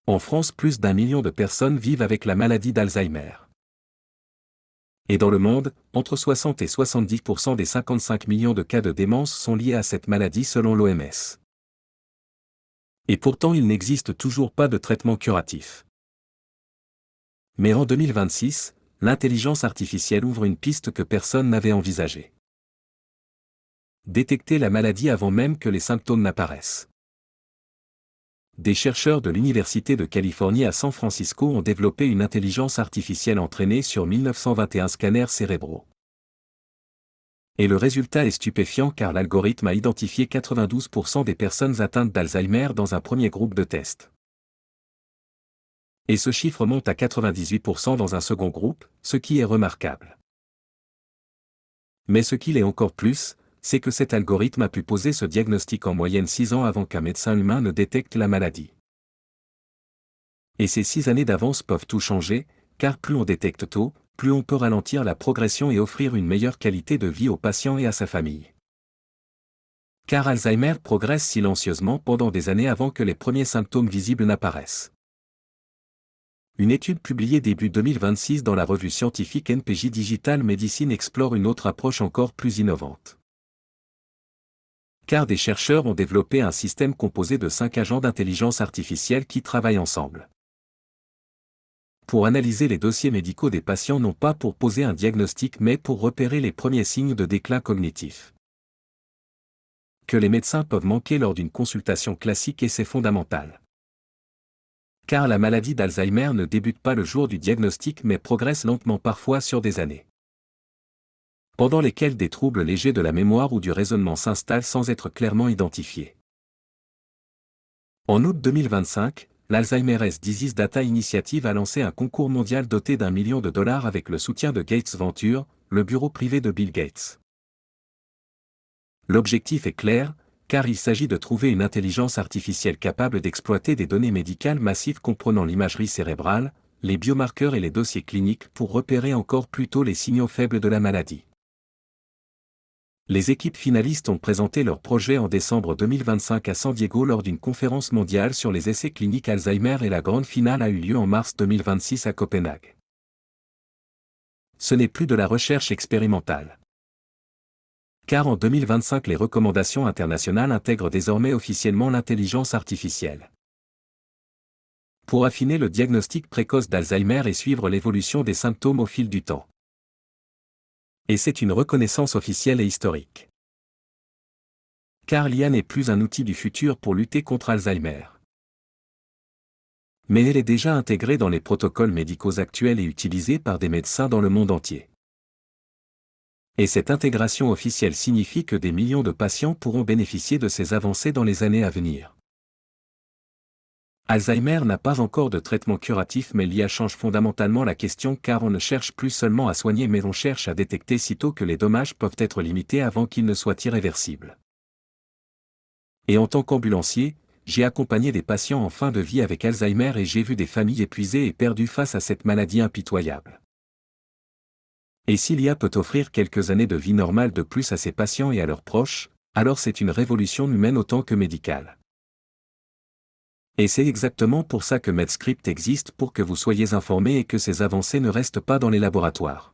En France, plus d'1 million de personnes vivent avec la maladie d'Alzheimer. Et dans le monde, entre 60 et 70% des 55 millions de cas de démence sont liés à cette maladie selon l'OMS. Et pourtant il n'existe toujours pas de traitement curatif. Mais en 2026, l'intelligence artificielle ouvre une piste que personne n'avait envisagée. Détecter la maladie avant même que les symptômes n'apparaissent. Des chercheurs de l'Université de Californie à San Francisco ont développé une intelligence artificielle entraînée sur 1921 scanners cérébraux. Et le résultat est stupéfiant car l'algorithme a identifié 92% des personnes atteintes d'Alzheimer dans un premier groupe de tests. Et ce chiffre monte à 98% dans un second groupe, ce qui est remarquable. Mais ce qu'il est encore plus, c'est que cet algorithme a pu poser ce diagnostic en moyenne 6 ans avant qu'un médecin humain ne détecte la maladie. Et ces 6 années d'avance peuvent tout changer, car plus on détecte tôt, plus on peut ralentir la progression et offrir une meilleure qualité de vie au patient et à sa famille. Car Alzheimer progresse silencieusement pendant des années avant que les premiers symptômes visibles n'apparaissent. Une étude publiée début 2026 dans la revue scientifique NPJ Digital Medicine explore une autre approche encore plus innovante. Car des chercheurs ont développé un système composé de 5 agents d'intelligence artificielle qui travaillent ensemble. Pour analyser les dossiers médicaux des patients non pas pour poser un diagnostic mais pour repérer les premiers signes de déclin cognitif. Que les médecins peuvent manquer lors d'une consultation classique et c'est fondamental. Car la maladie d'Alzheimer ne débute pas le jour du diagnostic mais progresse lentement parfois sur des années. Pendant lesquelles des troubles légers de la mémoire ou du raisonnement s'installent sans être clairement identifiés. En août 2025, l'Alzheimer's Disease Data Initiative a lancé un concours mondial doté d'1 million de dollars avec le soutien de Gates Venture, le bureau privé de Bill Gates. L'objectif est clair, car il s'agit de trouver une intelligence artificielle capable d'exploiter des données médicales massives comprenant l'imagerie cérébrale, les biomarqueurs et les dossiers cliniques pour repérer encore plus tôt les signaux faibles de la maladie. Les équipes finalistes ont présenté leur projet en décembre 2025 à San Diego lors d'une conférence mondiale sur les essais cliniques Alzheimer et la grande finale a eu lieu en mars 2026 à Copenhague. Ce n'est plus de la recherche expérimentale. Car en 2025 les recommandations internationales intègrent désormais officiellement l'intelligence artificielle. Pour affiner le diagnostic précoce d'Alzheimer et suivre l'évolution des symptômes au fil du temps. Et c'est une reconnaissance officielle et historique. Car l'IA n'est plus un outil du futur pour lutter contre Alzheimer. Mais elle est déjà intégrée dans les protocoles médicaux actuels et utilisée par des médecins dans le monde entier. Et cette intégration officielle signifie que des millions de patients pourront bénéficier de ces avancées dans les années à venir. Alzheimer n'a pas encore de traitement curatif mais l'IA change fondamentalement la question car on ne cherche plus seulement à soigner mais on cherche à détecter sitôt que les dommages peuvent être limités avant qu'ils ne soient irréversibles. Et en tant qu'ambulancier, j'ai accompagné des patients en fin de vie avec Alzheimer et j'ai vu des familles épuisées et perdues face à cette maladie impitoyable. Et si l'IA peut offrir quelques années de vie normale de plus à ces patients et à leurs proches, alors c'est une révolution humaine autant que médicale. Et c'est exactement pour ça que Medscript existe pour que vous soyez informés et que ces avancées ne restent pas dans les laboratoires.